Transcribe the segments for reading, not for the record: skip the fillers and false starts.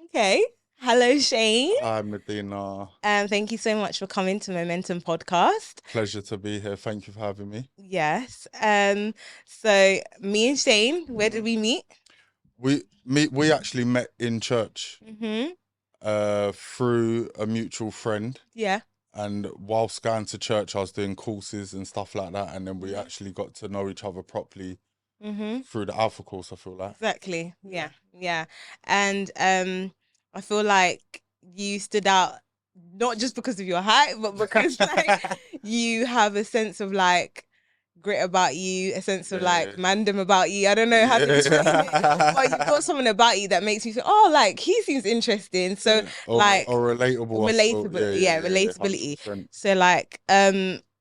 Okay. Hello, Shane. Hi, Medina. Thank you so much for coming to Momentum Podcast. Pleasure to be here. Thank you for having me. Yes. So me and Shane, where did we meet? We actually met in church Mm-hmm. through a mutual friend. Yeah. And whilst going to church, I was doing courses and stuff like that. And then we Mm-hmm. actually got to know each other properly Mm-hmm. through the Alpha course, I feel like. Exactly. Yeah. Yeah. Yeah. And I feel like you stood out not just because of your height, but because like you have a sense of like grit about you, a sense of Yeah. like mandem about you. I don't know how to explain it, but you've Yeah. got something about you that makes me feel, oh, like he seems interesting. So Yeah. like Or relatable, I suppose. relatable, yeah, Yeah. relatability. 100%. So like,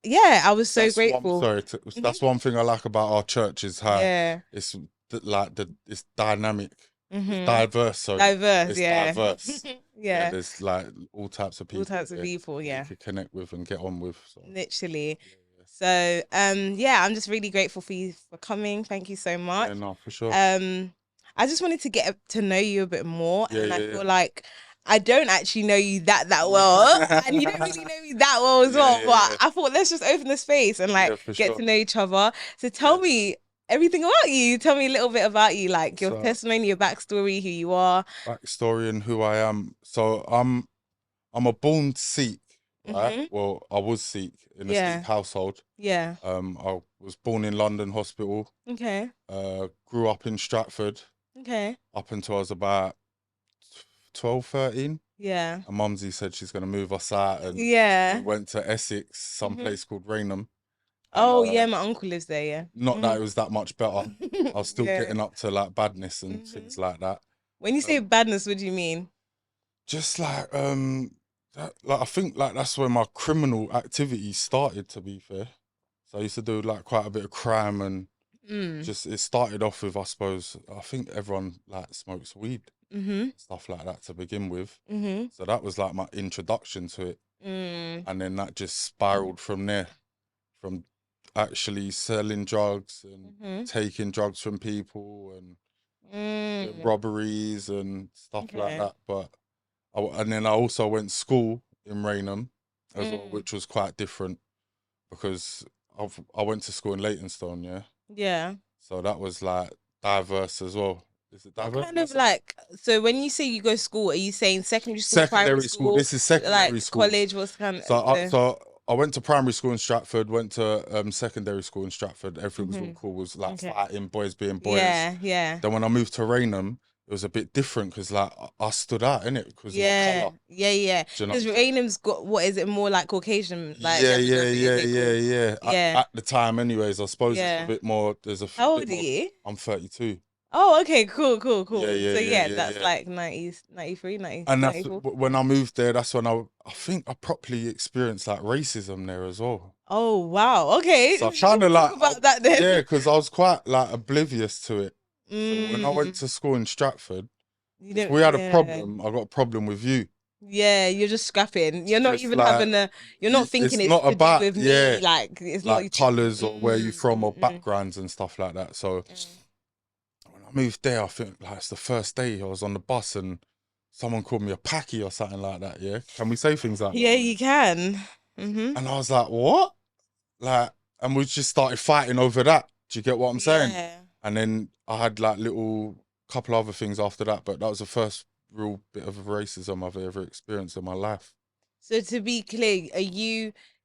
yeah, I was so That's one. grateful. Sorry, Mhm. that's one thing I like about our church is how Yeah. it's it's dynamic, it's Mm-hmm. diverse. Sorry, Diverse, it's yeah. diverse. Yeah, Yeah. there's like all types of All people types of there people, that you yeah. could connect with and get on with. So Literally. yeah, So yeah, I'm just really grateful for you for coming. Thank you so yeah, much. yeah, no, for sure. Um, I just wanted to get to know you a bit more, Yeah, and I yeah, feel like I don't actually know you that well, and you don't really yeah, know me that well as yeah, well. yeah, But yeah, I thought let's just open the space and yeah, like for get to sure. know each other. So tell Yeah. me everything about you. Tell me a little bit about you, like your So testimony, your backstory, who you are. backstory and who I am. So I'm a born Sikh, right? Mm-hmm. Well, I was Sikh in a Sikh Yeah, household. yeah. I was born in London Hospital. Okay, Grew up in Stratford okay. up until I was about 12, 13. Yeah, And Mumsy said she's going to move us out, and we yeah. went to Essex, some Mm-hmm. place called Rainham. And Oh yeah, my uncle lives there. Yeah. not that Mm-hmm. it was that much better. I was still Yeah. getting up to like badness and Hmm. things like that. When you say Um, badness, what do you mean? just like I think like that's where my criminal activity started. To be fair, so I used to do like quite a bit of crime and Mm. just it started off with, I suppose, I think everyone like smokes weed, Mm-hmm. stuff like that to begin with. Mm-hmm. So that was like my introduction to it. Mm. And then that just spiraled from there, from actually selling drugs and Mm-hmm. taking drugs from people and doing Mm. robberies and stuff like Okay. that. And then I also went to school in Raynham as well, Mm. which was quite different because I went to school in Leytonstone, yeah. Yeah. So that was like diverse as well. Is it What diverse? kind of like, so when you say you go to school, are you saying secondary school, primary Secondary school. school, This is secondary like school. college? What's kind of, So I went to primary school in Stratford, went to secondary school in Stratford. Everything was all mm-hmm. cool. It was like Okay. fighting, boys being boys. Yeah, yeah. Then when I moved to Raynham, it was a bit different because like I stood out in it because of my Yeah, colour. yeah, yeah. Do you know what Because I'm saying? Raynham's got what is it more like Caucasian like Yeah, yeah, demographic? yeah, Okay, yeah, cool. yeah. Yeah, At the time, anyways, I suppose it's a yeah. bit more. There's How bit old are more. you? I'm 32. Oh, okay, cool, cool, Yeah, cool. yeah, So yeah, yeah, yeah, that's yeah. like 90s, 93, 90, And that's 94. when I moved there. That's when I think I properly experienced like racism there as well. Oh, wow. Okay. So I kind of Talk like, about that then. yeah, because I was quite like oblivious to it. So when I went Mm, to school in Stratford, you if don't, we had a yeah. problem, I got a problem with you. Yeah, you're just scrapping. It's You're not just even like, having you're not thinking it's it's not to do about, with yeah, me. Like, it's not, like colours or where you from or mm. backgrounds and stuff like that. So Mm. when I moved there, I think like it's the first day I was on the bus and someone called me a packy or something like that. Yeah, can we say things like that Yeah, on you there? can. Mm-hmm. And I was like, what? Like, and we just started fighting over that. Do you get what I'm saying? Yeah. And then I had like little couple other things after that, but that was the first real bit of racism I've ever experienced in my life. So to be clear,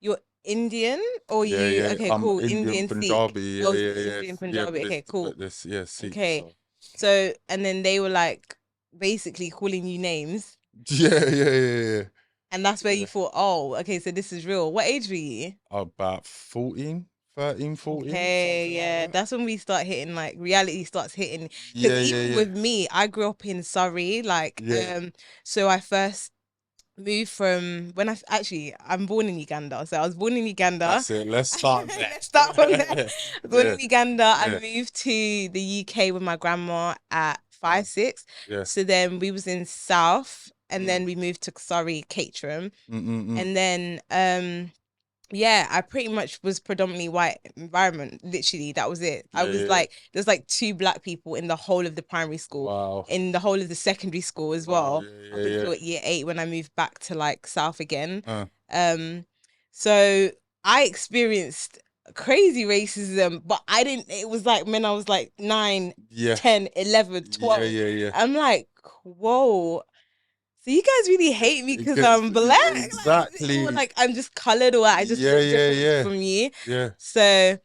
you're Indian or Yeah, you yeah. okay, I'm cool, Indian Indian Sikh. Punjabi. Yeah, Oh, yeah, yeah, Indian yeah. Punjabi. Okay, cool. But this, yeah, Sikh. Okay. So So and then they were like basically calling you names. yeah, yeah, yeah, yeah. And that's where you Yeah. thought, oh, okay, so this is real. What age were you? About 14, 13, 14, Okay, something like yeah, that. that's when we start hitting like reality starts hitting. Because Yeah, yeah, even yeah, with me, I grew up in Surrey, like, yeah. so I first moved from when actually I'm born in Uganda. So I was born in Uganda. That's it. Let's start Let's start from there. I there. was born Yeah, in Uganda. I yeah, moved to the UK with my grandma at 5, 6. yeah. So then we was in South, and Mm, then we moved to Surrey, Caterham, mm, mm, mm. and then Yeah, I pretty much was predominantly white environment. Literally, that was it. I Yeah, was yeah. like, there's like two black people in the whole of the primary school, Wow. in the whole of the secondary school as Wow. well, Yeah, up yeah, yeah. until year 8 when I moved back to like South again. Uh, Um, so I experienced crazy racism, but I didn't, it was like when I was like 9, yeah. 10, 11, Yeah, 12. yeah, yeah. I'm like, whoa. So you guys really hate me It because gets I'm black, like, or exactly. like I'm just colored, or I just Yeah, look yeah, different yeah. from you. Yeah. So,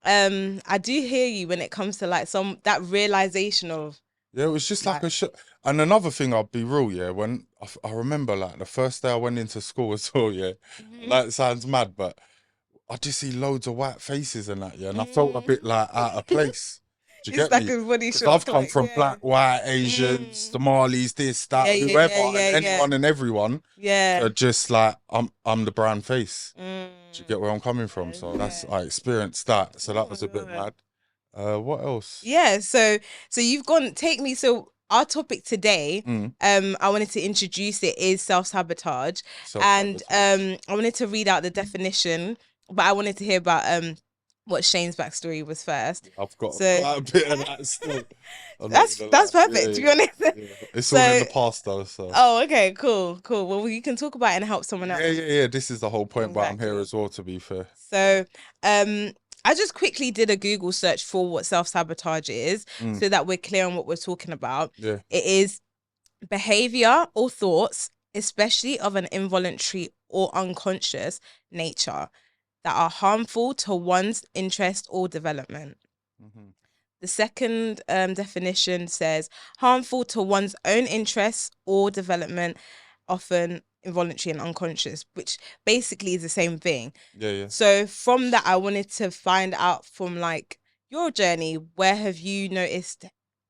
I do hear you when it comes to like some that realization of Yeah, it was just like like, a shot. And another thing, I'll be real, yeah, when I remember like the first day I went into school as well, yeah, mhm, that sounds mad, but I just see loads of white faces and that, yeah, and I felt a mm. bit like out of place. Do you It's get like me? a body Because I've shock, come like from yeah, black, white, Asians, mm. Somalis, this, that, Yeah, yeah, whoever, yeah, and yeah, yeah, anyone and everyone, yeah. to just like I'm the brown face. Do you Mm. get where I'm coming from? Yeah, So that's yeah. I experienced that. So Oh that my was a bit God. mad. What else? Yeah, so you've gone take me so our topic today, Mm, I wanted to introduce it is self-sabotage, and self-sabotage. I wanted to read out the definition, but I wanted to hear about what Shane's backstory was first. I've got So quite a bit of that still. I'm not that's gonna lie. that's Yeah, perfect to be yeah, honest. yeah. It's all in So the past though, so oh okay, cool. Well you can talk about it and help someone yeah, else. yeah, yeah. This is the whole point why I'm here Exactly. as well, to be fair. So, I just quickly did a Google search for what self-sabotage is Mm, so that we're clear on what we're talking about. yeah. It is behavior or thoughts, especially of an involuntary or unconscious nature, that are harmful to one's interest or development. Hmm. The second definition says harmful to one's own interests or development, often involuntary and unconscious, which basically is the same thing. Yeah, yeah. So from that, I wanted to find out from like your journey, where have you noticed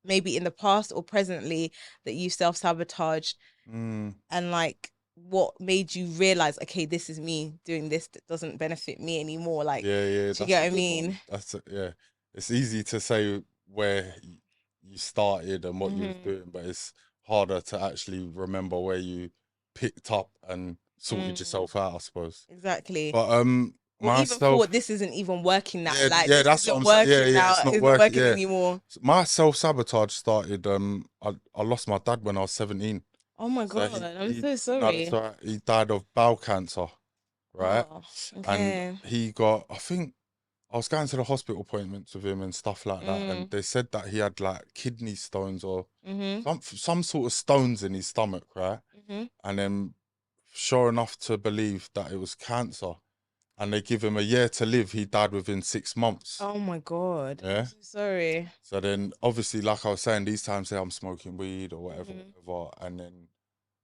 maybe in the past or presently that you self-sabotage, Mm, and like what made you realize, okay, this is me doing this that doesn't benefit me anymore. Like, yeah, yeah. do you That's get a what I good one. mean? Yeah. It's easy to say where you started and what you was Mm-hmm. doing, but it's harder to actually remember where you picked up and sorted Mm, yourself out, I suppose. exactly. But Or even thought myself. this isn't even working now. Yeah, Like yeah, this that's what isn't I'm saying. Yeah, working yeah, now. it's not It's not working. working Yeah, anymore. my self sabotage started. I lost my dad when I was 17. Oh my So God, I'm he so no, that's sorry. all right. He died of bowel cancer, right? Oh, And okay. he got. I think I was going to the hospital appointments with him and stuff like that, and Mm, they said that he had like kidney stones or mm-hmm, some sort of stones in his stomach, right? mm-hmm. And then, sure enough to believe that it was cancer, and they give him a year to live. He died within 6 months. Oh my God, I'm Yeah. so sorry. So then, obviously, like I was saying, these times say I'm smoking weed or whatever, Mm-hmm. whatever, and then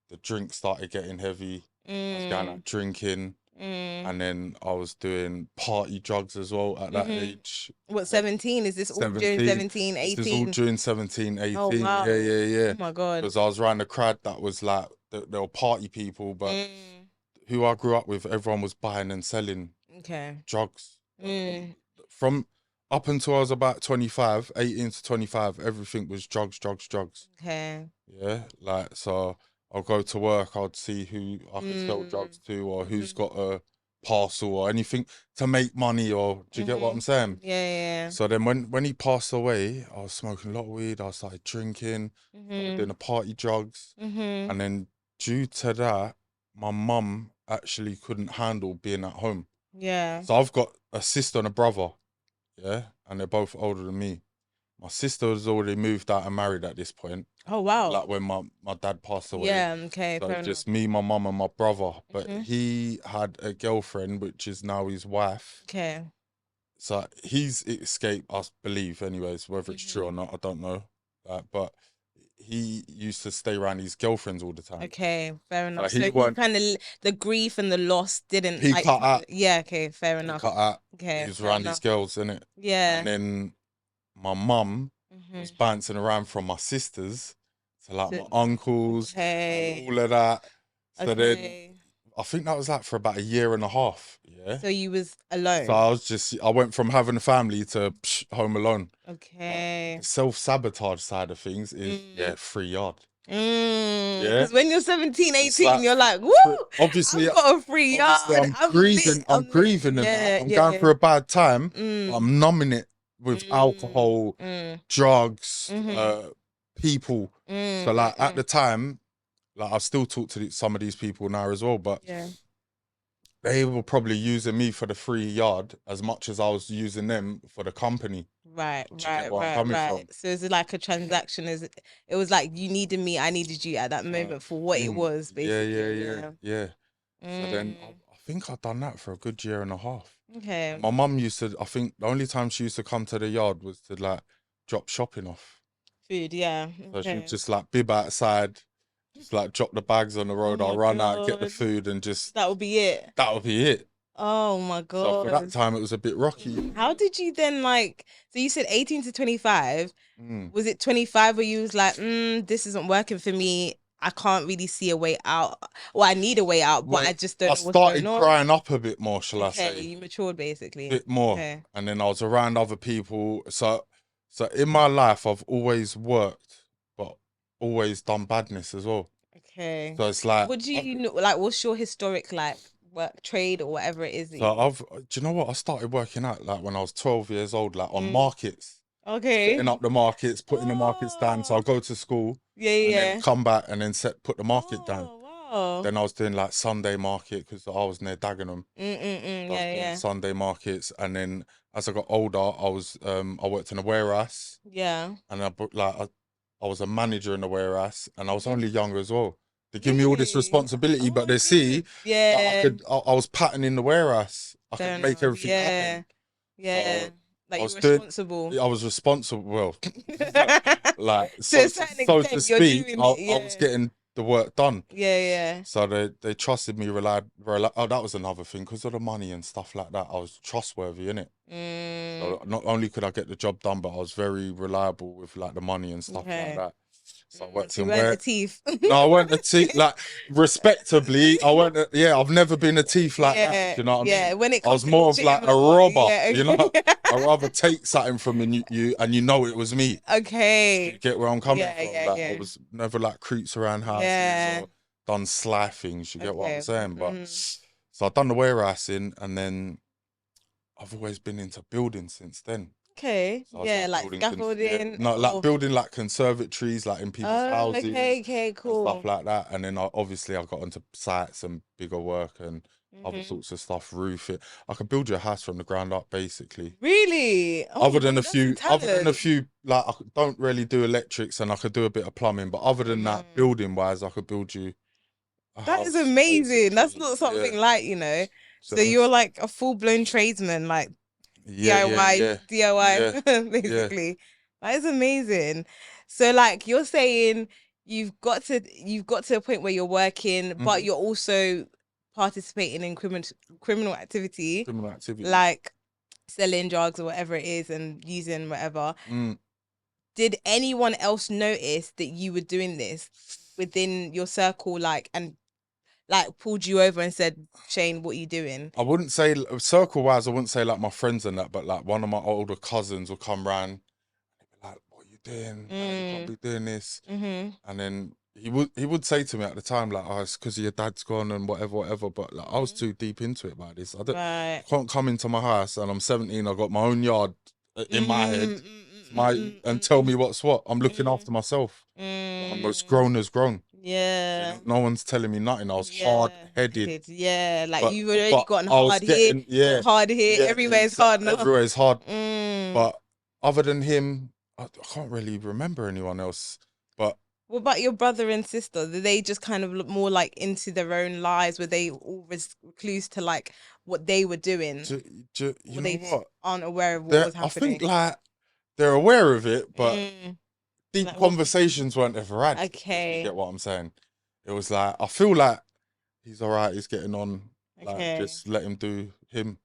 the drink started getting heavy. I was going Mm, out drinking, mm, and then I was doing party drugs as well at that mm-hmm. age. What, Like 17? Is this all during 17. 17, This is all 18? during 17, Oh 18. Yeah, wow. yeah, yeah. Oh my God. Because I was around the crowd that was like, they were party people, but Mm, who I grew up with, everyone was buying and selling okay. drugs. Mm, From up until I was about 25, 18 to 25, everything was drugs, drugs, drugs. okay. Yeah, like so I'll go to work, I'd see who I could sell Mm, drugs to or who's mm-hmm, got a parcel or anything to make money, or do you get what mm-hmm. I'm saying? Yeah, So then when he passed away, I was smoking a lot of weed, I started drinking, yeah. started doing Mm-hmm, the party drugs, mm-hmm. and then due to that, my mum actually couldn't handle being at home. Yeah. So I've got a sister and a brother, yeah, and they're both older than me. My sister was already moved out and married at this point, Oh wow. like when my dad passed away. Yeah, okay, So fair it's enough. just me, my mum, and my brother. But Mm-hmm. he had a girlfriend, which is now his wife. Okay. So he's escaped, I believe, anyways. Whether it's true or Mm-hmm. not, I don't know. But he used to stay around his girlfriends all the time. Okay, fair enough. He So he weren't. kind of the grief and the loss didn't He like. cut out. Yeah. Okay. Fair He enough. cut out. He Okay. was Fair around his enough. girls, innit? And Yeah. then my mum Mm-hmm. was bouncing around from my sisters to like So, my uncles and okay. all of that. So then Okay. I think that was like for about a year and a half. Yeah. So you was So alone. I went from having a family to home alone. But Okay. the self sabotage side of things is, yeah, Mm. 3 yard. Mm. Yeah. Because when you're 17, It's 18, like, you're like, woo, obviously, I've got a free yard. I'm grieving. I'm grieving, and yeah, I'm yeah, going yeah. through a bad time. Mm, I'm numbing it with alcohol, drugs, mm-hmm, people. So like at the time, like I still talk to some of these people now as well, but yeah. they were probably using me for the free yard as much as I was using them for the company. Right, Do you get right, where I'm right, coming right. from? So is it like a transaction? It was like you needed me, I needed you at that moment for what it was, Yeah, yeah, basically. yeah, Yeah. yeah. So then Mm, I think I'd done that for a good year and a half. okay. And my mum used to, I think the only time she used to come to the yard was to like drop shopping off. Food, yeah. So she would Okay. just like bib outside, just like drop the bags on the Oh road. I'll my run out, get the God. food, and just That would be it. that would be it. Oh my So for that God. time, it was a bit rocky. How did you then like, so you said 18 to 25. Mm. Was it 25 where you was like, this isn't working for me. I can't really see a way out. Well, I need a way out, but Well, I just I don't know what's going started on. crying up a bit more, shall I Okay, say? you matured basically. Bit more. Okay. And then I was around other people. So in my life, I've always worked, but always done badness as well. Okay. So it's like, What do you know? Like, what's your historic like work trade or whatever it is that so you do you know what? I started working out like when I was 12 years old, like on do? markets, Okay. setting up the markets, putting the markets down. So Oh, I'll go to school yeah, and then yeah. come back and then put the market down. Oh, wow. Then I was doing like Sunday market because I was near Dagenham. So I was Yeah, doing yeah. Sunday markets, and then as I got older, I worked in a warehouse, Yeah. and I was a manager in the warehouse, and I was only younger as well. They give me all this Really? responsibility, Oh but my they see God. that Yeah. I was patterning the warehouse. I could Fair make enough. everything Yeah. happen. Yeah. So Like I you're was doing. responsible. I was responsible. Well, like To a certain so to extent, you're speak, doing it. I was Yeah. getting the work done. Yeah, yeah. So they trusted me, oh, that was another thing because of the money and stuff like that. I was trustworthy in it. So not only could I get the job done, but I was very reliable with like the money and stuff like Okay. that. So I worked So you in weren't a where thief. no, I weren't a thief. Like respectably, I weren't. Yeah, I've never been a thief like that. Yeah. Do you know what I Yeah. mean? When it I comes was to more of like a legitimate money. robber. Yeah. You know, I rather take something from you and you know it was me. You Okay. get where I'm coming Yeah, from? yeah, Like I yeah. was never like creeps around houses Yeah. or done sly things. You get what I'm Okay. saying? But so I've done the warehousing, and then I've always been into building since then. Okay. So I was Yeah, like like building, scaffolding no, like or building like conservatories, like in people's oh, okay, houses okay, and stuff cool. like that. And then obviously I got onto sites and bigger work and other Hmm. sorts of stuff, roofing. I could build you a house from the ground up, basically. Really? Oh my God, that's a Other than a talent. few, like don't really do electrics, and I could do a bit of plumbing. But other than that, Mm. building wise, I could build you a That is house, amazing. That's basically. not Yeah. something light, you know. So So you're like a full-blown tradesman, like yeah, yeah, DIY, yeah, yeah, DIY, yeah. basically. That is amazing. So like you're saying you've got to a point where you're working, but Hmm. you're also participating in criminal activity, Criminal activity. like selling drugs or whatever it is and using whatever. Mm. Did anyone else notice that you were doing this within your circle, like, and like pulled you over and said, Shane, what are you doing? I wouldn't say circle wise. I wouldn't say like my friends and that, but like one of my older cousins will come round, like, "What are you doing? Like, you can't Mm. be doing this." Mm-hmm. And then he would say to me at the time like, "Oh, it's because your dad's gone and whatever, whatever." But like I was too deep into it like this. Right. I can't come into my house and I'm 17. I've got my own yard in my head. And tell me what's what. I'm looking after myself. I'm as grown as grown. Yeah. No one's telling me nothing. I was Yeah. hard headed. Yeah. Like But you've already but gotten I was hard here, getting hard here. yeah, Everywhere's hard now. everywhere's hard. Mm. But other than him, I can't really remember anyone else. But What about your brother and sister? Did they just kind of look more like into their own lives? Were they all recluse to like what they were doing? you Or know they what? aren't aware of what was I think happening? like they're aware of it, but Mm. deep Like what? conversations weren't ever had. If you Okay. get what I'm saying? It was like I feel like he's all right. He's getting on. Like Okay. just let him do him.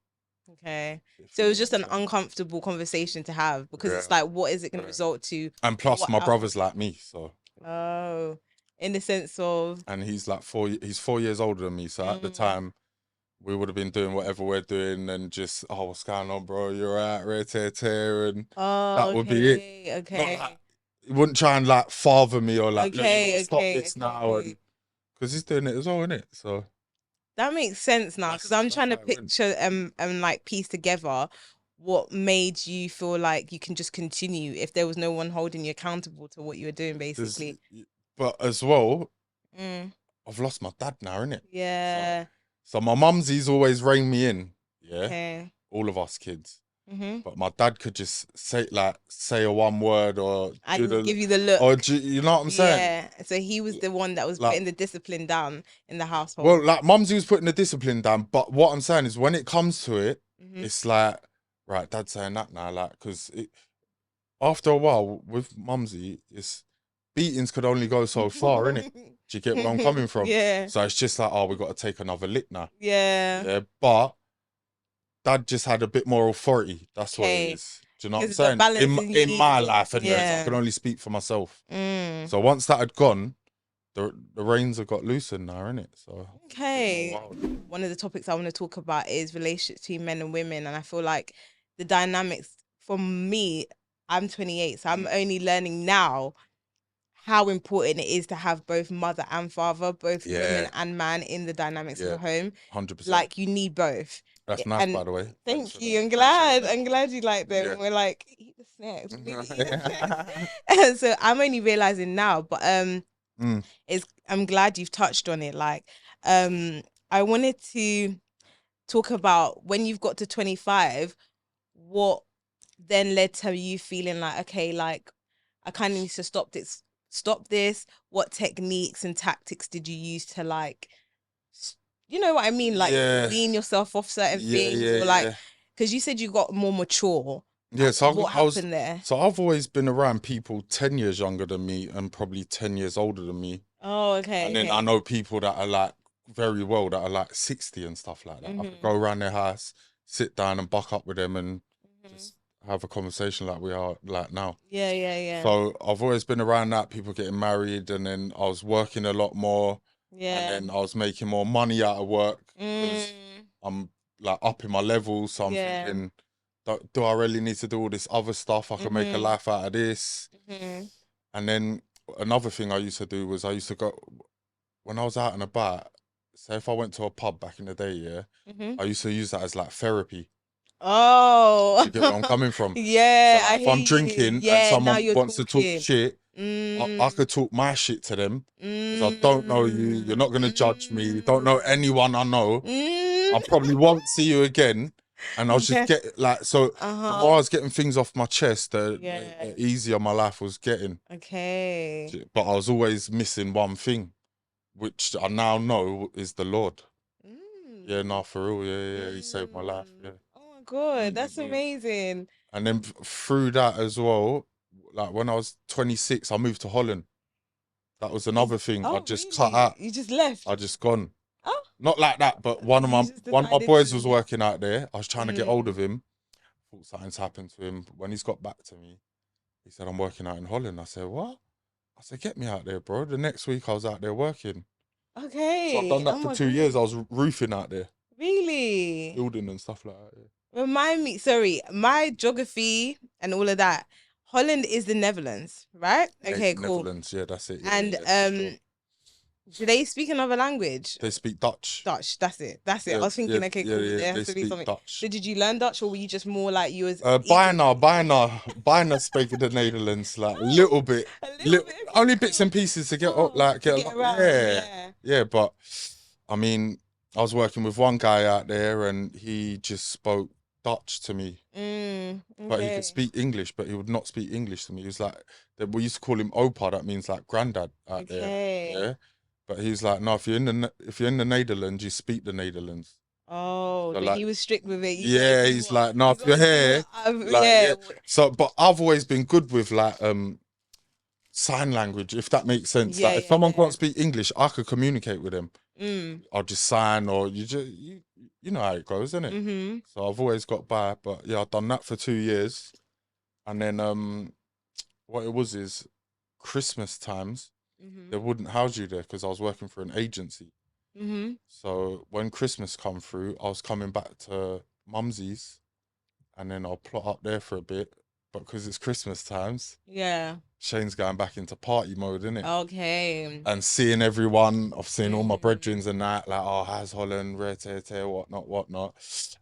Okay. If So you it know was just what an I'm saying. uncomfortable conversation to have because it's Yeah, like, what is it going to yeah. result to? And plus, What my outcome? brother's like me, so. Oh, in the sense of. And he's like he's 4 years older than me. So at the time, we would have been doing whatever we're doing and just, oh, what's going on, bro? You're out, red tear, and Oh, that would be it. okay. Not Okay. like he wouldn't try and like father me or like, look, you gotta Okay, stop okay, this now, okay. and because he's doing it as well, innit? So That makes sense now because I'm that's trying to how it went. picture and like piece together what made you feel like you can just continue if there was no one holding you accountable to what you were doing, There's, basically. but as well, Mm, I've lost my dad now, innit? So, yeah. so my mumsy's always reined me in, yeah, Okay. all of us kids. Mm-hmm. But my dad could just say a one word or do And the give you the or look. you know what I'm saying? Yeah. So he was the one that was Like, putting the discipline down in the household. well, like mumsy was putting the discipline down, but what I'm saying is when it comes to it, Mm-hmm. it's like, right, dad's saying that now, like, because after a while with mumsy, it's beatings could only go so far, innit? Do you get where I'm coming from? Yeah. So it's just like, oh, we got to take another lick now. Yeah. Yeah, but dad just had a bit more authority. That's what it Okay. is. Do you know what I'm Because the saying? balance you In my needed. life, anyways, I Yeah. can only speak for myself. Mm. So once that had gone, the reins have got loosened now, innit? So it's a bit more Okay. wild. One of the topics I want to talk about is relationships between men and women. And I feel like the dynamics for me, I'm 28, so I'm only learning now how important it is to have both mother and father, both women Yeah, and man in the dynamics of yeah, a home. 100%. Like you need both. That's nice, And by the way. Thanks for thank that. you. I'm Appreciate glad. that. I'm glad you like them. Yeah. We're like, eat the snacks. We need to eat the snacks. Yeah. And so I'm only realizing now, but Mm. is I'm glad you've touched on it. Like, um, I wanted to talk about when you've got to 25, what then led to you feeling like, okay, like I kind of need to stop this. What techniques and tactics did you use to like, you know what I mean? Like Yeah. wean yourself off certain Yeah, things yeah, or like, yeah. because you said you got more mature. Yeah, so What I was happened there? so I've always been around people 10 years younger than me and probably 10 years older than me. Oh, okay, And then I okay. know people that are like very well that are like 60 and stuff like that. I could Mm-hmm. go around their house, sit down and buck up with them and Mm-hmm. just have a conversation like we are like now. Yeah, yeah, yeah. So I've always been around that, people getting married, and then I was working a lot more, and Yeah. then I was making more money out of work because Mm, I'm like up in my level. So I'm yeah. thinking, do I really need to do all this other stuff? I can make a Mm-hmm. life out of this. Mm-hmm. And then another thing I used to do was I used to go when I was out and about. Say if I went to a pub back in the day, yeah, Mm-hmm. I used to use that as like therapy. Oh, Do you get where I'm coming from? So yeah, I like if hear I'm you. drinking and Yeah, now someone you're wants to talk talking. shit, I Mm, could talk my shit to them because I don't know you. You're mm, not gonna judge me. You don't know mm, anyone I know. mm. I probably won't see you again. And I'll just Yeah. get like so. The more Uh-huh. I was getting things off my chest, Yeah. the easier my life was getting. Okay. But I was always missing one thing, which I now know is the Lord. Yeah, Mm, nah, for real. Yeah, yeah, yeah. He saved my life. mm. Yeah. Oh my God, that's Mm-mm-mm. amazing. And then through that as well, like when I was 26, I moved to Holland. That was Is another thing. I oh just cut really? out. You just left? I just gone. Oh, Not like that, but you just one of my decided boys was to. working out there. I was trying to get hold Mm. of him. Thought something's happened to him. But when he's got back to me, he said, I'm working out in Holland. I said, what? I said, get me out there, bro. The next week I was out there working. So I've Okay. done Oh that for my 2 years. I God. was roofing out there, Really? building and stuff like that. Remind me, sorry, my geography and all of that. Holland is the Netherlands, right? Yeah. Okay, cool. Netherlands, yeah, that's it. Yeah, And yeah, for sure. do they speak another language? They speak Dutch. Dutch, that's it. That's it. I Yeah, was yeah, thinking, okay, yeah, cool. yeah. There They has to be speak something. Dutch. So did you learn Dutch or were you just more like you was eager to speak? Bijna speak the Netherlands, like a little bit, A little bit, okay, only bits and cool. pieces to get Cool. like To get get along. around, Yeah, yeah. yeah, but I mean, I was working with one guy out there, and he just spoke Dutch to me, but he could Okay. speak English, but he would not speak English to me. He was like, we used to call him Opa. That means like granddad out there. Okay. Yeah, but he's like, no, if you're in the Netherlands, you speak the Netherlands. Oh, So so he like, was strict with it. You gotta yeah, do he's what like, no, you if you're gotta do here, what I've, like, yeah. yeah. So, but I've always been good with like sign language, if that makes sense. Yeah, Like, if yeah, someone yeah. can't speak English, I could communicate with them. Mm. I'll just sign, or you know how it goes, isn't it? Mm-hmm. So I've always got by, but yeah, I've done that for 2 years, and then what it was is Christmas times Mm-hmm. they wouldn't house you there because I was working for an agency. Mm-hmm. So when Christmas come through, I was coming back to Mumsy's, and then I'll plot up there for a bit. but because it's Christmas times, Yeah. Shane's going back into party mode, innit? Okay. And seeing everyone, I've seen all my Mhm. brethrens and that, like, oh, how's Holland, rare tear, whatnot.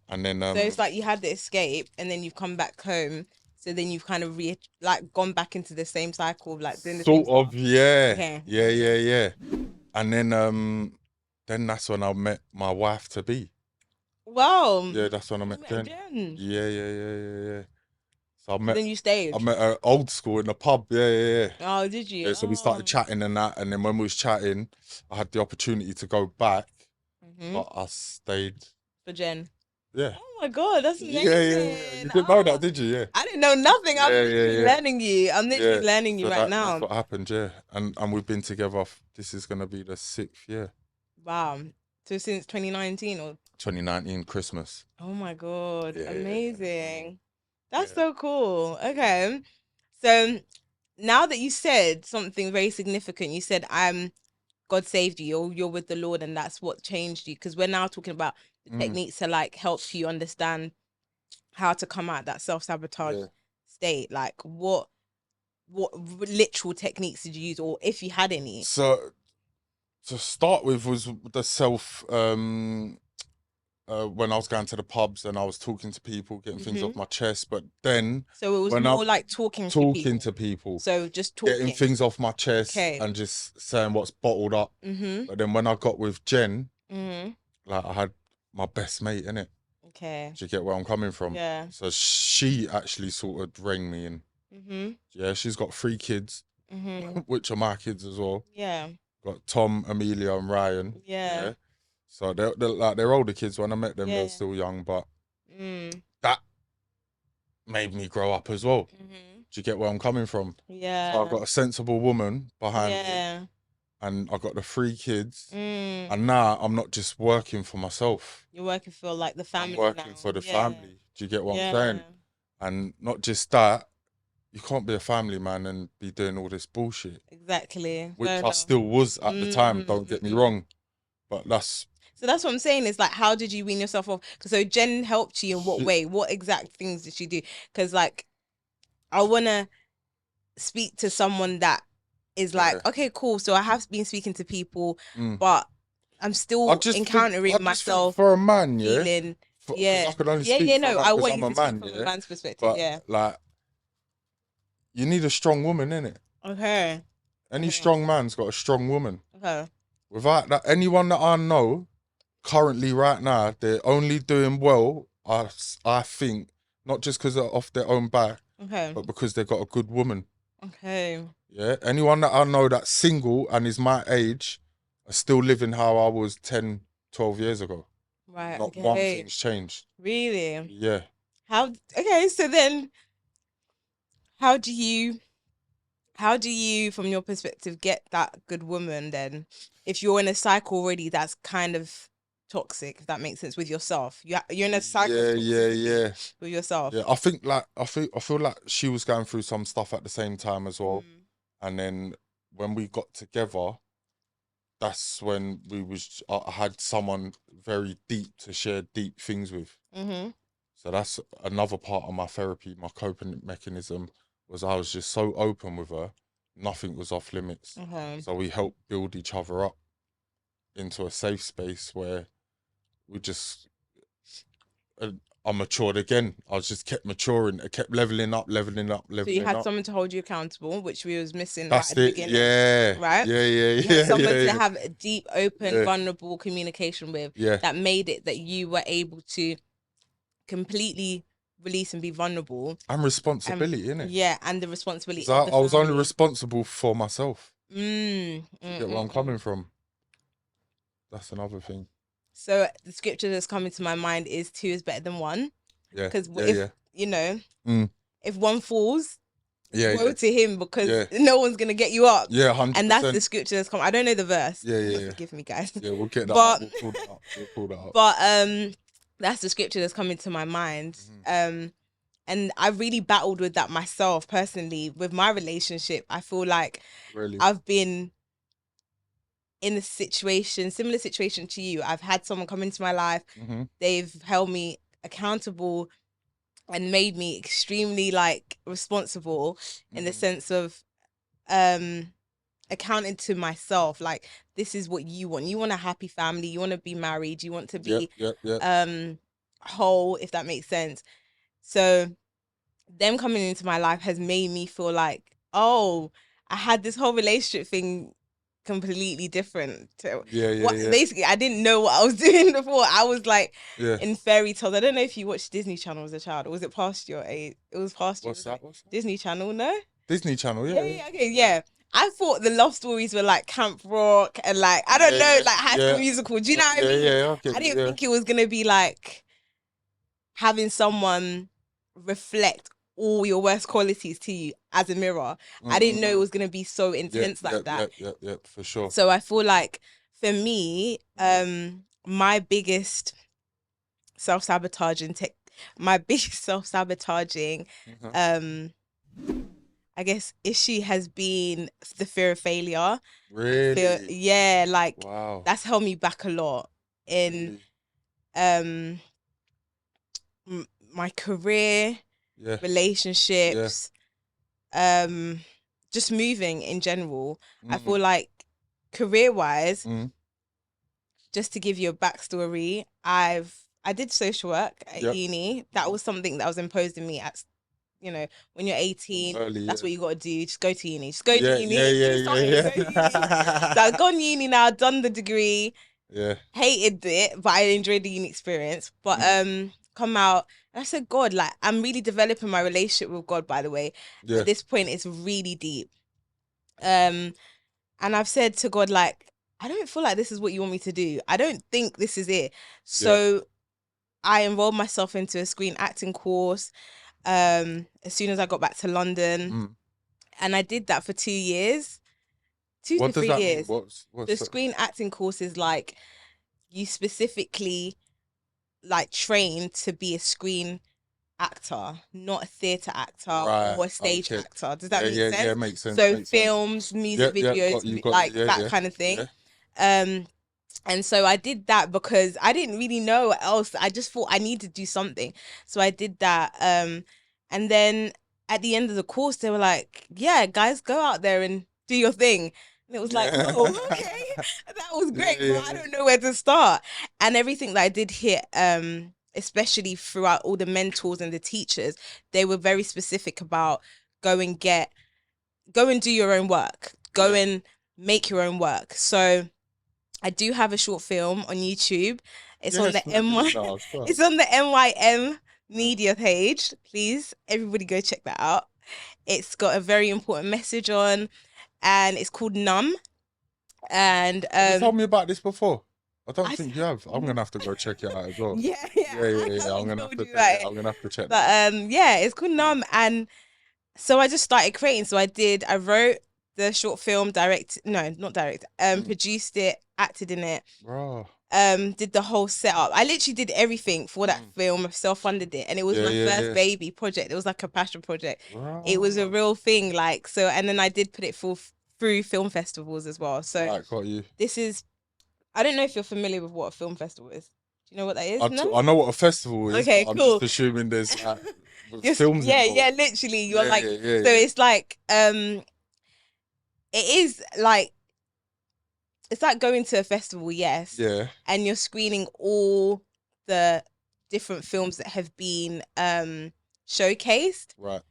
And then So it's like you had the escape, and then you've come back home. So then you've kind of like gone back into the same cycle of like doing the same sort stuff. of, yeah. Okay. Yeah. And then that's when I met my wife to be. Wow. Yeah, that's when I You met met Jen. Jen. Yeah. So So then you I stayed. met her old school in the pub. Yeah. Oh, did you? Yeah, so we started Oh. chatting and that, and then when we was chatting, I had the opportunity to go back, Mm-hmm. but I stayed. For Jen. Yeah. Oh my God, that's Yeah. amazing. You didn't know that, Oh, did you? Yeah. I didn't know nothing. I'm literally Yeah. learning you. I'm literally Yeah. learning you So right that's now. what happened, yeah. And we've been together. This is gonna be the 6th year. Wow. So since 2019 or 2019 Christmas. oh my God, Yeah. amazing. That's Yeah. so cool. Okay. So now that you said something very significant, you said God saved you, or you're with the Lord and that's what changed you. Because we're now talking about the Mm, techniques to like help you understand how to come out that self-sabotage yeah. state. Like what literal techniques did you use, or if you had any? So to start with was the self when I was going to the pubs and I was talking to people, getting things off Hmm. my chest. But then So it was when I'm more like talking to talking people. to people, So just getting talking. things off my chest Okay. and just saying what's bottled up. Mm-hmm. But then when I got with Jen, Mm-hmm. like I had my best mate in it. Okay. Do you get where I'm coming from? Yeah. So she actually sort of rang me in. Mm-hmm. Yeah, she's got 3 kids, Mm-hmm. which are my kids as well. Yeah. Got Tom, Amelia, and Ryan. Yeah. Yeah. So they're like they're older kids. When I met them, they were Yeah. still young, but Mm. that made me grow up as well. Mm-hmm. Do you get where I'm coming from? So I've Yeah. got a sensible woman behind me, Yeah. and I've got the 3 kids. Mm. And now I'm not just working for myself. You're working for like the I'm family now. working for the Yeah. family. Do you get what I'm Yeah. saying? And not just that, you can't be a family man and be doing all this bullshit, Exactly. which Fair I enough. still was at the time. Mm, Don't get me mm-mm. wrong, but that's So that's what I'm saying is like, how did you wean yourself off? Because so Jen helped you in what shit. way? What exact things did she do? Because like, I wanna speak to someone that is Yeah. like, okay, cool. So I have been speaking to people, Mm. but I'm I still I encountering just think myself for a man, yeah, feeling, because yeah, I can only yeah, speak yeah. for a No, man I because want I'm you a to speak man, from a yeah. man's perspective. But Yeah. like, you need a strong woman in it. Okay. Any Okay. strong man's got a strong woman. Okay. Without that, anyone that I know currently right now, they're only doing well. I think not just because they're off their own back, Okay. but because they've got a good woman. Okay. Yeah. Anyone that I know that's single and is my age are still living how I was 10, 12 years ago. Right. Not one Okay. thing's changed. Really? Yeah. How? Okay. So then, how do you? How do you, from your perspective, get that good woman then? If you're in a cycle already that's kind of toxic, if that makes sense, with yourself. You're in a cycle of toxicity Yeah. with yourself. Yeah. I feel like she was going through some stuff at the same time as well. Mm. And then when we got together, that's when I had someone very deep to share deep things with. Mm-hmm. So that's another part of my therapy, my coping mechanism was I was just so open with her, nothing was off limits. Okay. So we helped build each other up into a safe space where we just, uh, I matured again. I was just kept maturing. I kept leveling up, So you leveling had up. someone to hold you accountable, which we was missing right That's at the it. beginning, Yeah. right? You had Yeah. someone to have a deep, open, Yeah. vulnerable communication with Yeah. that made it that you were able to completely release and be vulnerable. And responsibility, innit? Yeah, and the responsibility Because of the I was only family. responsible for myself. Mm, Do you get where I'm coming from? That's another thing. So the scripture that's coming to my mind is two is better than one. Yeah. Because Yeah. if Yeah. you know, Mm. if one falls, Yeah. woe Yeah. to him because Yeah. no one's gonna get you up. Yeah. And that's the 100%. scripture that's come. I don't know the verse. Yeah. Forgive me, guys. Yeah. We'll get that But up. We'll pull that up. We'll pull that up. but that's the scripture that's coming to my mind. Mhm. And I really battled with that myself personally with my relationship. I feel like Really. I've been in a situation, similar situation to you. I've had someone come into my life. Mm-hmm. They've held me accountable and made me extremely like responsible in the Mm. sense of um accounting to myself. Like, this is what you want. You want a happy family, you want to be married, you want to Yep, be yep, yep. whole, if that makes sense. So them coming into my life has made me feel like, oh, I had this whole relationship thing completely different to Yeah, yeah, what, yeah, basically I didn't know what I was doing before. I was like yeah. in fairy tales. I don't know if you watched Disney Channel as a child, or was it past your age? It was past you. It What's was that? like What's that? Disney Channel, no? Disney Channel, Yeah, yeah, yeah, yeah, yeah, okay, yeah, yeah. I thought the love stories were like Camp Rock and like, I don't yeah, know, yeah, like High School yeah. Musical. Do you know what I Yeah, mean? yeah, I I get you, didn't yeah. think it was gonna be like having someone reflect all your worst qualities to you as a mirror. I didn't know it Mm-mm-mm. was gonna be so Yeah, intense yeah, like that. yeah, yeah, yeah, for sure. So I feel like for me, my biggest self-sabotaging tech my biggest self-sabotaging Mhm. um I guess issue has been the fear of failure. I feel, Really? yeah, like Wow. that's held me back a lot in Really? um my career, Yeah, yeah. relationships, um just moving in general. I Mm, feel like career wise, mm. just to give you a backstory, I did social work at Yep. uni. That was something that was imposed in me at, when you're From 18, early, that's yeah. what you got to do. Just go to uni. Just go to Yeah, yeah, uni. yeah, Do something. yeah, Go to uni. So yeah. I've gone uni now, done the degree, Yeah. hated it, but I enjoyed the uni experience. But Mm, come out and I said, God, like I'm really developing my relationship with God, by the way. At yeah, this point, it's really deep. Um, and I've said to God, like, I don't feel like this is what you want me to do. I don't think this is it. yeah. So I enrolled myself into a screen acting course as soon as I got back to London. Mm. And I did that for 2 years, two to What does three that mean? years. What's The that? screen acting course is like you specifically like train to be a screen actor, not a theatre actor Right. or a stage Okay. actor. Does that Yeah, make yeah, yeah. sense? Makes sense. So Makes sense. films, music Yeah, yeah. videos, Got you. like Yeah, that yeah, kind of thing. yeah. Um, and so I did that because I didn't really know what else. I just thought I needed to do something. So I did that. And then at the end of the course, they were like, yeah, guys, go out there and do your thing. And it was like, Yeah. oh, okay, that was Yeah, great, but yeah, I yeah. don't know where to start. And everything that I did here, especially throughout all the mentors and the teachers, they were very specific about go and get, go and do your own work, go Yeah. and make your own work. So I do have a short film on YouTube. It's on Yes, the NY, no, stop. it's on the NYM media page. Please, everybody go check that out. It's got a very important message on, and it's called Numb. And Have you told me about this before? I don't I think you have. I'm gonna have to go check it out as well. yeah, yeah, Yeah, yeah, I yeah. I'm haven't gonna have told to. you Yeah, about it. I'm gonna have to check that out. But yeah, it's called Mm. Numb, and so I just started creating. So I wrote the short film, no, not direct, Mm. produced it, acted in it, Bro. did the whole setup. I literally did everything for that Mm. film. I self-funded it, and it was Yeah, my yeah, first yeah. baby project. It was like a passion project. It was a Bro. real thing, like so. And then I did put it through film festivals as well. So Right, got you. this is. I don't know if you're familiar with what a film festival is. Do you know what that is? No. I know what a festival is, but Okay, I'm just cool. assuming there's like Just films yeah, yeah. involved. Literally, you're Yeah, like. yeah, yeah, So yeah. it's like it is like it's like going to a festival, yes, Yeah. and you're screening all the different films that have been showcased. Right.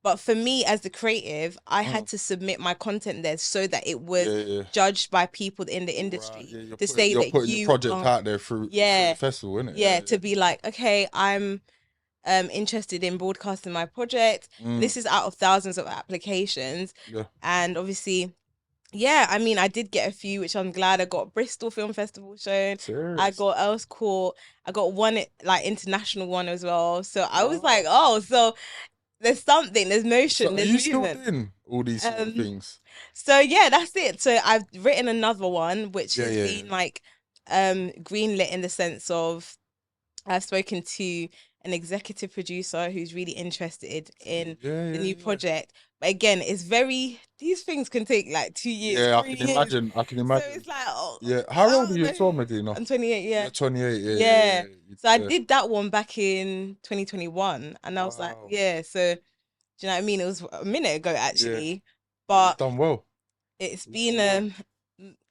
But for me as the creative, I had Mm. to submit my content there so that it was Yeah, yeah. judged by people in the Right. industry Yeah, to say you're that putting your you project are, out there through the yeah, festival, innit? yeah, Yeah, to be like, okay, I'm interested in broadcasting my project. yeah. Mm. This is out of thousands of applications. Yeah. And obviously, yeah, I mean, I did get a few, which I'm glad. I got Bristol Film Festival shown. I Serious. got Earls Court. I got one like international one as well. So I was like, Wow. oh, so there's something, there's So motion, are there's you still movement. doing all these sort of Um, things? so yeah, that's it. So I've written another one, which Yeah, has yeah, been like greenlit in the sense of I've spoken to an executive producer who's really interested in yeah, the yeah, new yeah. project. But again, it's these things can take like 2 years, Yeah, 3 years. I can So imagine. it's like, Yeah. How old are you no. as well, Medina? I'm 28, yeah. You're 28. Yeah, yeah, Yeah. yeah, So I yeah. did that one back in 2021. And I was like, Wow. yeah. So, do you know what I mean? It was a minute ago, Yeah. actually. No, you've But done well. it's You've been done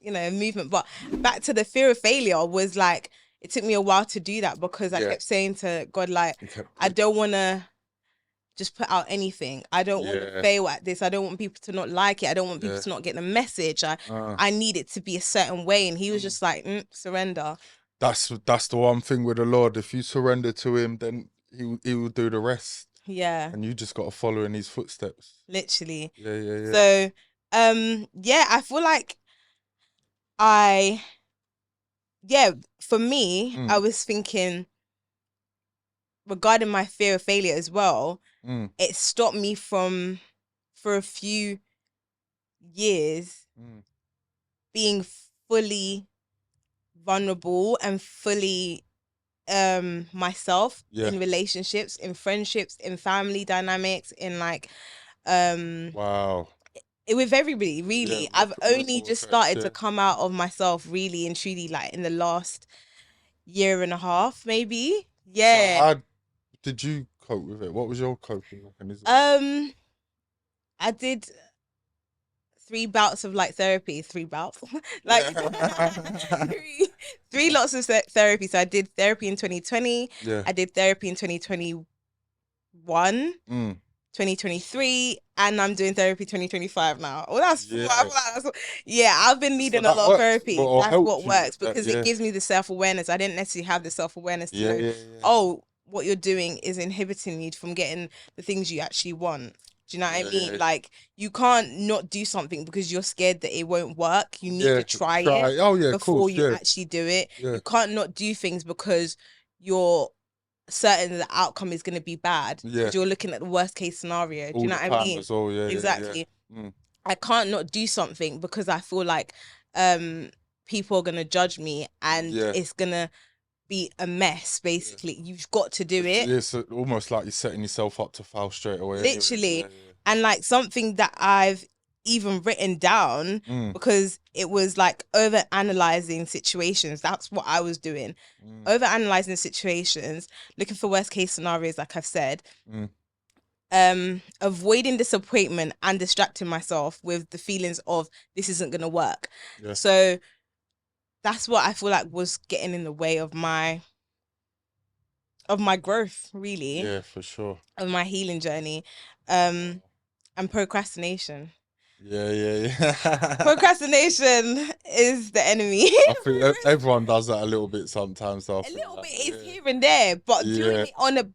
well. a movement. But back to the fear of failure was like, it took me a while to do that because I Yeah. kept saying to God, like, You kept I putting. don't want to just put out anything. I don't want to Yeah. fail at this. I don't want people to not like it. I don't want people Yeah. to not get the message. Uh, I need it to be a certain way. And he was mm. just like, surrender. That's the one thing with the Lord. If you surrender to Him, then He will do the rest, Yeah, and you just got to follow in His footsteps. literally. Yeah, yeah, yeah. So, yeah, I feel like I, yeah, for me, I Mm, was thinking regarding my fear of failure as well, mm, it stopped me from, for a few years, mm. being fully vulnerable and fully myself Yeah. in relationships, in friendships, in family dynamics, in like um Wow. with everybody Yeah. really. I've only Ripple just effects. started to Yeah. come out of myself really and truly like in the last year and a half maybe. So Yeah. how did you cope with it? What was your coping mechanism? um I did 3 bouts of like therapy, 3 bouts, like Yeah. three lots of therapy. So I did therapy in 2020, Yeah. I did therapy in 2021, Mm. 2023, and I'm doing therapy 2025 now. Well, that's four. I Yeah. feel like yeah, I've been So needing a that lot of worked therapy. or That's helped what you works with that. because it Yeah. gives me the self-awareness. I didn't necessarily have the self-awareness to Yeah. know, Yeah. Yeah. oh, what you're doing is inhibiting you from getting the things you actually want. Do you know what I Yeah. mean? Yeah. Like, you can't not do something because you're scared that it won't work. You need Yeah. to try it Try. Oh yeah. Of before course. you Yeah. actually do it. Yeah. You can't not do things because you're certain that the outcome is going to be bad Yeah. because you're looking at the worst case scenario. Do you All know the what I time mean? as well. Yeah. Yeah. Yeah. Exactly. Mm. I can't not do something because I feel like people are going to judge me and Yeah. it's going to be a mess, Yeah. basically. You've got to do it. It's almost like you're setting yourself up to fail straight away. Anyway. Literally. Yeah. And like something that I've even written down Yeah. Mm. because it was like over analyzing situations. That's what I was doing. Mm. Over analyzing situations, looking for worst case scenarios, like I've said. Mm. Avoiding disappointment and distracting myself with the feelings of this isn't gonna work. Yeah. So that's what I feel like was getting in the way of my growth, really, Yeah. For sure. of my healing journey. And procrastination. Yeah. Yeah. Yeah. Procrastination is the enemy. I think everyone does that a little bit sometimes. So I A feel little like, bit is here and there, but doing yeah, it on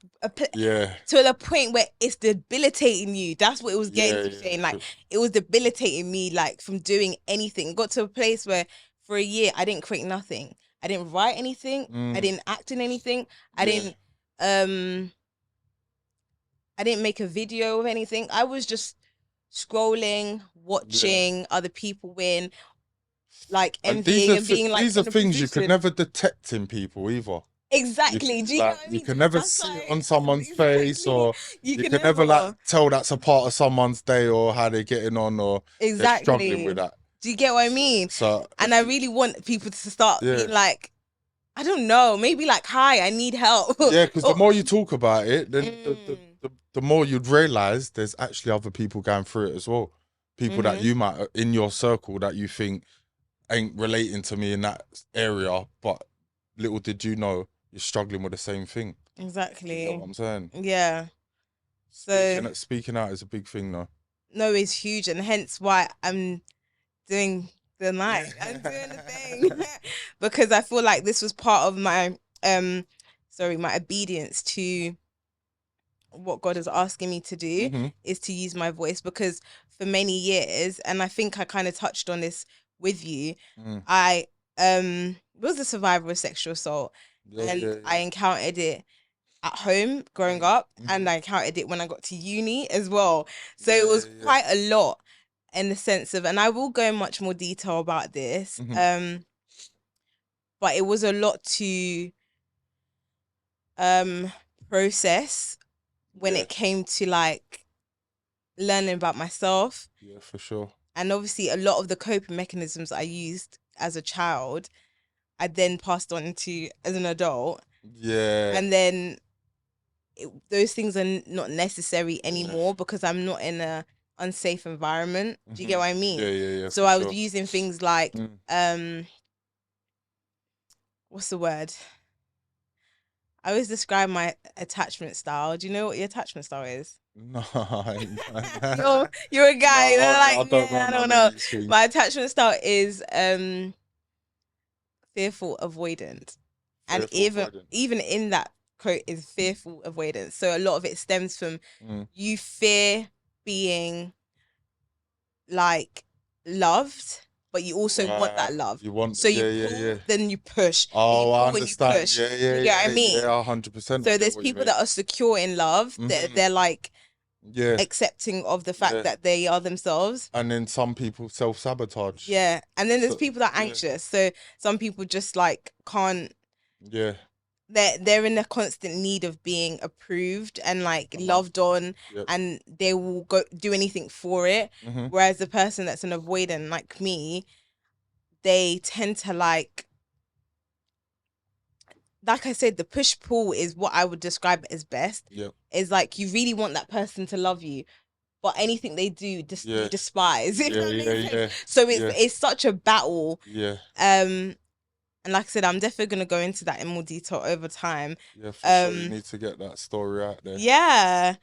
yeah, to the point where it's debilitating you. That's what it was getting yeah, to, yeah, saying. Like, it was debilitating me, like, from doing anything. It got to a place where for a year I didn't create nothing. I didn't write anything. I mm, didn't act in anything. I yeah, didn't um I didn't make a video of anything. I was just scrolling, yeah. watching other people win, like And these envying are and being like these are in a things you could position. never detect in people either. Exactly. Do you know Like what I you mean? can never That's see it like on someone's face, exactly. or You you can can never like never. tell that's a part of someone's day or how they're getting on or they're struggling with Exactly. that. Do you get what I mean? So And I really want people to start yeah, being like, I don't know, maybe like, hi, I need help. yeah, because the Or- more you talk about it, then Mm. the more you'd realize there's actually other people going through it as well. People that Mhm. you might in your circle that you think ain't relating to me in that area, but little did you know you're struggling with the same thing. Do you get Exactly. what I'm saying? Yeah. So Speaking out is a big thing though. no is huge, and hence why I'm doing the night. I'm doing the thing because I feel like this was part of my my obedience to what God is asking me to do, Hmm. is to use my voice. Because for many years, and I think I kind of touched on this with you, Mm. I was a survivor of sexual assault, Yeah, and yeah, I yeah. encountered it at home growing Mm. up, and Mhm. I encountered it when I got to uni as well. So Yeah, it yeah, was yeah. quite a lot in the sense of, and I will go in much more detail about this. Mhm. But it was a lot to process when Yeah. it came to like learning about myself. Yeah, for sure. And obviously, a lot of the coping mechanisms I used as a child, I then passed on to as an adult. Yeah. And then those things are not necessary anymore because I'm not in a unsafe environment. Do you get what I mean? Yeah. So I was using things like, what's the word? I always describe my attachment style. Do you know what your attachment style is? No, you're a guy. No, I don't know. things. My attachment style is fearful avoidant, and even in that quote is fearful avoidance. So a lot of it stems from you fear being like loved, but you also want that love. You want, so you pull, then you push. Oh, I understand. Push. Yeah. You get what I mean? Yeah, 100%. So there's people that are secure in love. They're like accepting of the fact that they are themselves. And then some people self-sabotage. Yeah. And then there's people that are anxious. So some people just like can't. Yeah. They're in a constant need of being approved and like loved on, and they will go do anything for it. Whereas the person that's an avoidant like me, they tend to like I said, the push pull is what I would describe as best. Is like you really want that person to love you, but anything they do, you despise. So it's such a battle. And like I said, I'm definitely going to go into that in more detail over time. Yeah, for sure. You need to get that story out there. Yeah.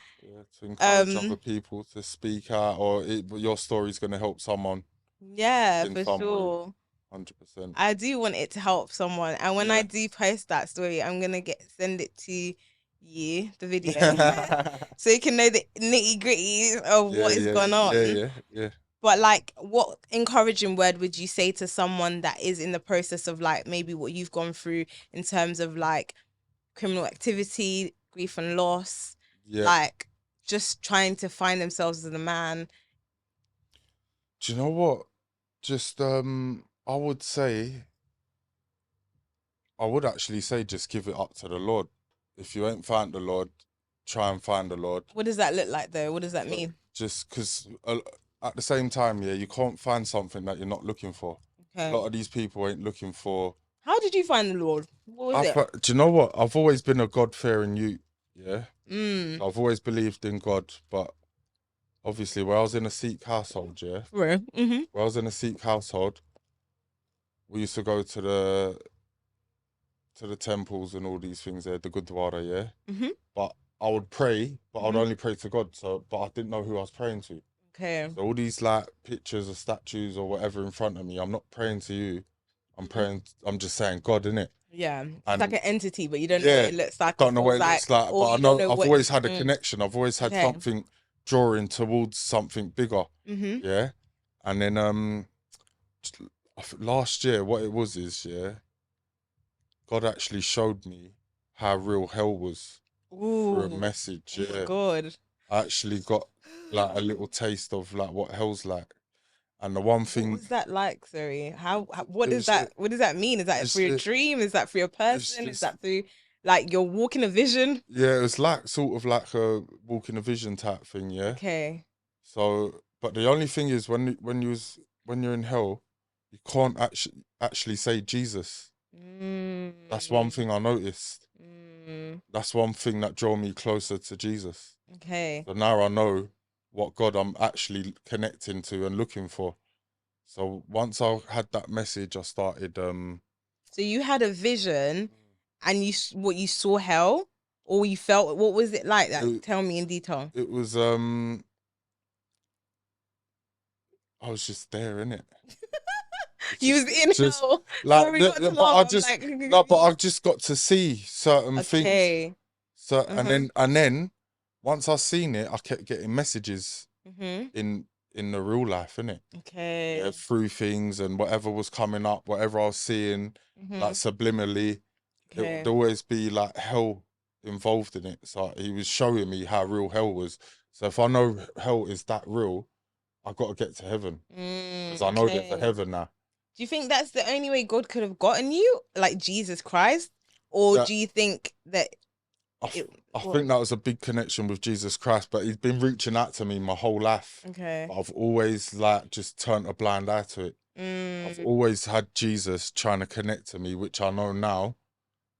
To encourage other people to speak out, or your story's going to help someone. Yeah, for sure. 100%. I do want it to help someone. And when I do post that story, I'm going to send it to you, the video, so you can know the nitty gritty of what is going on. Yeah. But like, what encouraging word would you say to someone that is in the process of like maybe what you've gone through in terms of like criminal activity, grief and loss, like just trying to find themselves as a man? Do you know what? Just I would actually say just give it up to the Lord. If you ain't found the Lord, try and find the Lord. What does that look like though? What does that mean? Just because at the same time, you can't find something that you're not looking for. Okay. A lot of these people ain't looking for. How did you find the Lord? What was it? Do you know what? I've always been a God-fearing youth. Yeah. So I've always believed in God, but obviously, where I was in a Sikh household, where I was in a Sikh household, we used to go to the temples and all these things there, the Gurdwara, But I would pray, but I'd only pray to God. But I didn't know who I was praying to. Okay. So all these like pictures or statues or whatever in front of me, I'm not praying to you. I'm praying. I'm just saying God, innit? Yeah, it's like an entity, but you don't know what it looks like. Don't know what it looks like, but I know I've always had a connection. I've always had something drawing towards something bigger. Yeah, and then last year, what it was is God actually showed me how real hell was through a message. Oh my God. I actually got like a little taste of like what hell's like. And the one thing, what was that like? Sorry, what does that mean? Is that through a dream? Is that through a person? Is that through like you're walking a vision? Yeah, it's like sort of like a walking a vision type thing. Yeah. Okay. So, but the only thing is when you're in hell, you can't actually say Jesus. That's one thing I noticed. That's one thing that drew me closer to Jesus. Okay. So now I know what God I'm actually connecting to and looking for. So once I had that message, I started. So you had a vision, and you saw hell, or you felt. What was it like? Tell me in detail. It was I was just there, innit? You was in hell. But I just got to see certain things. So and then once I seen it, I kept getting messages in the real life, innit? Okay. Yeah, through things and whatever was coming up, whatever I was seeing, like subliminally, there'd always be like hell involved in it. So he was showing me how real hell was. So if I know hell is that real, I got to get to heaven because I know there's a heaven now. Do you think that's the only way God could have gotten you, like Jesus Christ, or do you think that I think that was a big connection with Jesus Christ, but he's been reaching out to me my whole life. Okay. But I've always like just turned a blind eye to it. I've always had Jesus trying to connect to me, which I know now.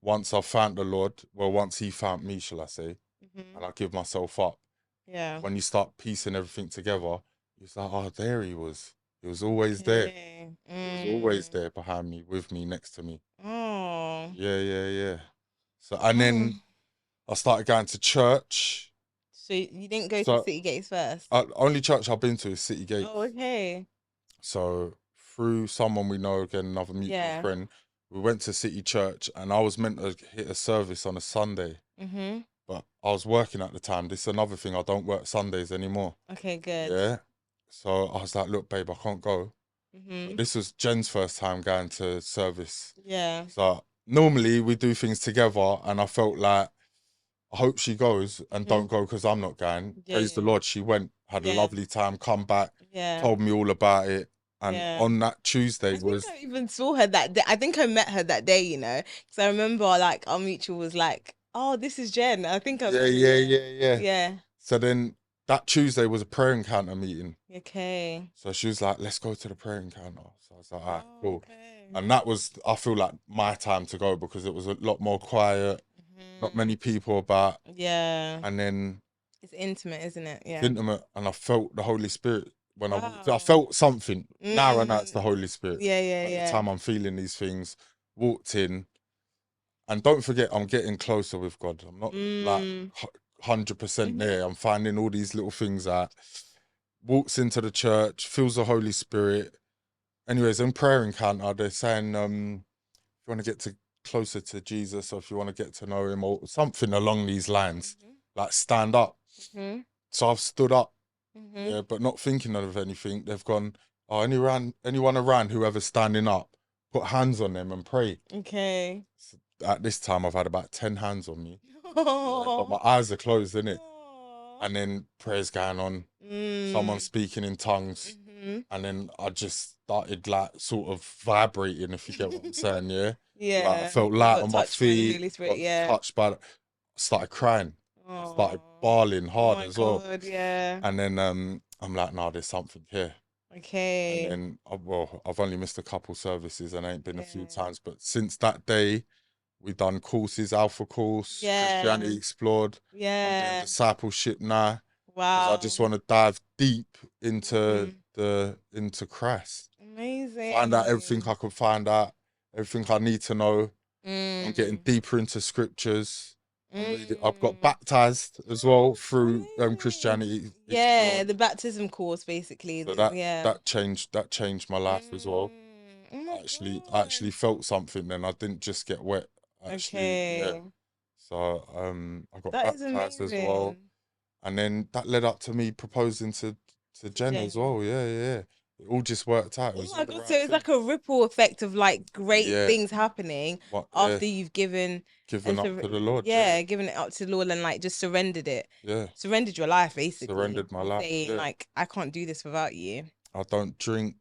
Once I found the Lord, well, once he found me, shall I say, and I give myself up. Yeah. When you start piecing everything together, it's like, oh, there he was. He was always there. He was always there behind me, with me, next to me. Oh. Yeah. So, and then I started going to church. So you didn't go to City Gates first? Only church I've been to is City Gates. Oh, okay. So through someone we know, again, another mutual friend, we went to City Church, and I was meant to hit a service on a Sunday. But I was working at the time. This is another thing. I don't work Sundays anymore. Okay, good. Yeah. So I was like, look, babe, I can't go. But this was Jen's first time going to service. Yeah. So normally we do things together, and I felt like, I hope she goes and don't go because I'm not going. Praise the Lord. She went, had a lovely time, come back, told me all about it. And on that Tuesday I think I even saw her that day. I think I met her that day, you know, because I remember like our mutual was like, "Oh, this is Jen." I think I yeah. So then that Tuesday was a prayer encounter meeting. Okay. So she was like, "Let's go to the prayer encounter." So I was like, "All right, cool." Okay. And that was, I feel like, my time to go because it was a lot more quiet, not many people about. Yeah. And then it's intimate, isn't it? Yeah. It's intimate, and I felt the Holy Spirit. When I felt something. Now I know it's the Holy Spirit. Yeah. At the time I'm feeling these things, walked in, and don't forget, I'm getting closer with God. I'm not like 100% there. I'm finding all these little things out. Walks into the church, feels the Holy Spirit. Anyways, in prayer encounter, they're saying, if you want to get closer to Jesus, or if you want to get to know him, or something along these lines, like stand up. So I've stood up. Yeah, but not thinking of anything. They've gone, oh, anyone around, whoever's standing up, put hands on them and pray. Okay. So at this time, I've had about 10 hands on me. But my eyes are closed, innit? And then prayers going on, someone speaking in tongues. And then I just started like sort of vibrating, if you get what I'm saying, yeah? Yeah. Like, I felt light on my feet, touched by started crying. Started bawling hard as well. Yeah. And then I'm like, nah, there's something here. Okay. And then, I've only missed a couple services and ain't been a few times. But since that day, we've done courses, Alpha course, Christianity Explored. I'm doing discipleship now. Wow. I just want to dive deep into into Christ. Amazing. Find out everything I can find out, everything I need to know. I'm getting deeper into scriptures. I've got baptized as well through Christianity. Yeah, the baptism course, basically. So that changed my life as well. I actually felt something then. I didn't just get wet. Yeah. So I got baptized as well. And then that led up to me proposing to Jen as well. Yeah. It all just worked out. Oh my God, so it's like a ripple effect of like great things happening after you've given up to the Lord. Yeah, given it up to the Lord and like just surrendered it. Yeah. Surrendered your life, basically. Surrendered my life. Saying like, I can't do this without you. I don't drink.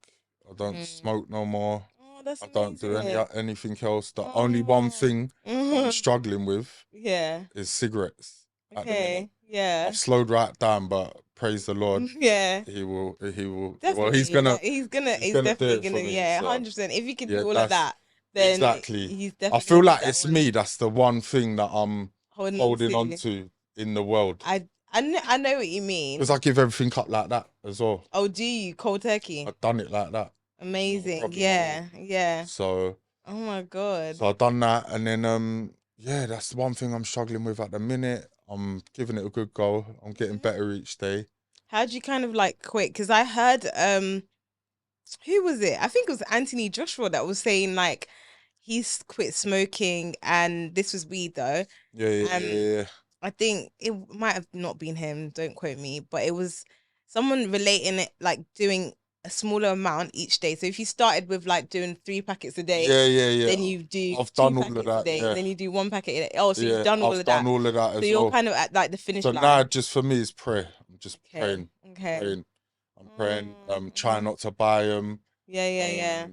I don't smoke no more. I don't do anything else. The only one thing I'm struggling with is cigarettes. Okay. Yeah. I've slowed right down, but praise the Lord. Yeah. He will. Definitely, well, he's definitely gonna. Yeah, 100%. If he can do all of that, then exactly. He's definitely. I feel like it's me. That's the one thing that I'm holding on to in the world. I know what you mean. Because I give everything up like that as well. Oh, do you? Cold turkey? I've done it like that. Amazing. Yeah. So. Oh my God. So I've done that, and then that's the one thing I'm struggling with at the minute. I'm giving it a good go. I'm getting better each day. How'd you kind of like quit? Because I heard who was it? I think it was Anthony Joshua that was saying like he's quit smoking, and this was weed though. Yeah. I think it might have not been him, don't quote me, but it was someone relating it like doing a smaller amount each day. So if you started with like doing 3 packets a day, then you do I've done all of that, then you do 1 packet a day. Oh, so you've done all of that. I've done all of that as well. So you're kind of at like the finish line. So now just for me is prayer. I'm just praying. Okay. I'm praying. Trying not to buy them. Yeah.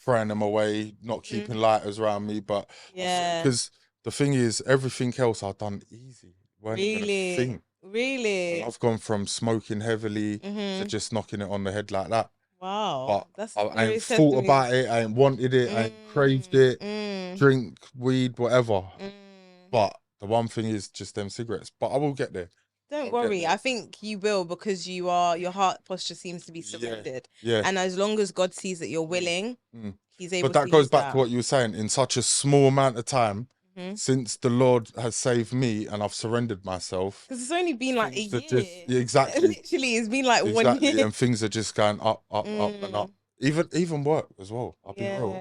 Throwing them away, not keeping lighters around me, but because the thing is, everything else I've done easy. Weren't even a thing. Really? I've gone from smoking heavily to just knocking it on the head like that. Wow. But I ain't thought about it. I ain't wanted it. I ain't craved it. Drink, weed, whatever. But the one thing is just them cigarettes. But I will get there. Don't worry. I think you will, because your heart posture seems to be surrendered. Yeah. And as long as God sees that you're willing, he's able to. But that goes back to what you were saying. In such a small amount of time, since the Lord has saved me and I've surrendered myself. Because it's only been like a year. Exactly. Literally, it's been like 1 year. And things are just going up, up, up and up. Even work as well. I'll be real.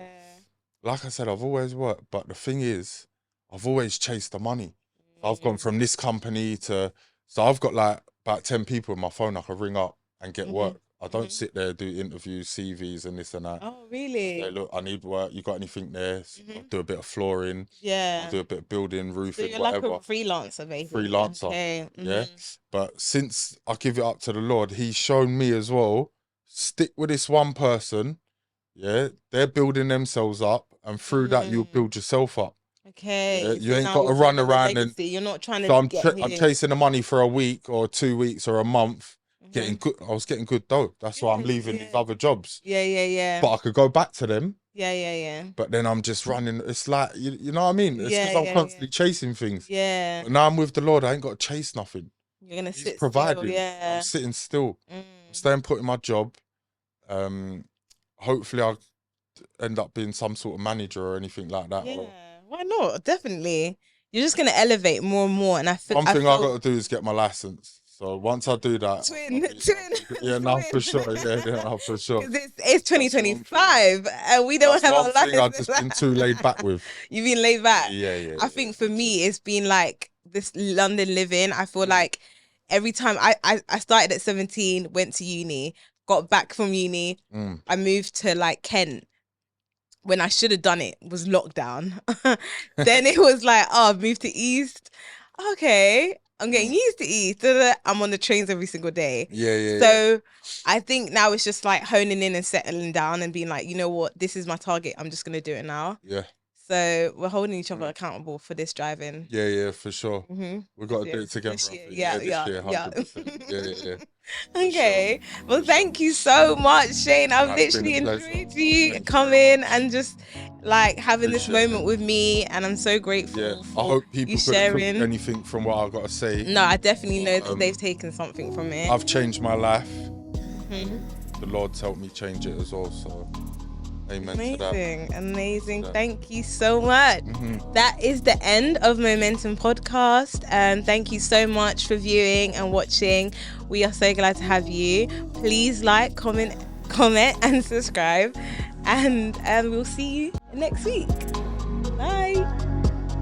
Like I said, I've always worked. But the thing is, I've always chased the money. I've gone from this company to... So I've got like about 10 people in my phone I can ring up and get work. I don't sit there, do interviews, CVs and this and that. Oh, really? Say, look, I need work. You got anything there? I'll do a bit of flooring. Yeah. I'll do a bit of building, roofing, so you're whatever. Like a freelancer, basically. Freelancer. Okay. Yeah. But since I give it up to the Lord, he's shown me as well, stick with this one person. Yeah. They're building themselves up. And through that, you'll build yourself up. Okay. Yeah, you ain't got to run around and... You're not trying to... So I'm chasing the money for a week or 2 weeks or a month. Getting good. I was getting good dough. That's why I'm leaving these other jobs. Yeah. But I could go back to them. Yeah. But then I'm just running. It's like, you know what I mean? It's because I'm constantly chasing things. Yeah. But now I'm with the Lord. I ain't got to chase nothing. You're going to sit providing. still. Yeah. I'm sitting still. I'm staying put in my job. Hopefully I'll end up being some sort of manager or anything like that. Yeah. Why not? Definitely. You're just going to elevate more and more. And I feel... One thing I got to do is get my license. So once I do that... Twin. Yeah, no, for sure. Yeah, for sure. It's 2025 and we don't have our license. I've just been too laid back with. You've been laid back? Yeah. I think for me, it's been like this London living. I feel like every time I started at 17, went to uni, got back from uni, I moved to like Kent. When I should have done it was lockdown. Then it was like, oh, I've moved to East. Okay, I'm getting used to East. I'm on the trains every single day. Yeah. So I think now it's just like honing in and settling down and being like, you know what, this is my target. I'm just going to do it now. Yeah. So we're holding each other accountable for this driving. Yeah, for sure. We've got to do it together. Yeah. Yeah. Okay. Well, thank you so much, Shane. I've literally enjoyed you coming and just like having this moment with me, and I'm so grateful. Yeah. I hope people sharing anything from what I've got to say. No, I definitely know that they've taken something from it. I've changed my life. The Lord's helped me change it as well. So. Amen to that. Amazing. Yeah. Thank you so much. That is the end of Momentum Podcast. Thank you so much for viewing and watching. We are so glad to have you. Please like, comment and subscribe. And we'll see you next week. Bye.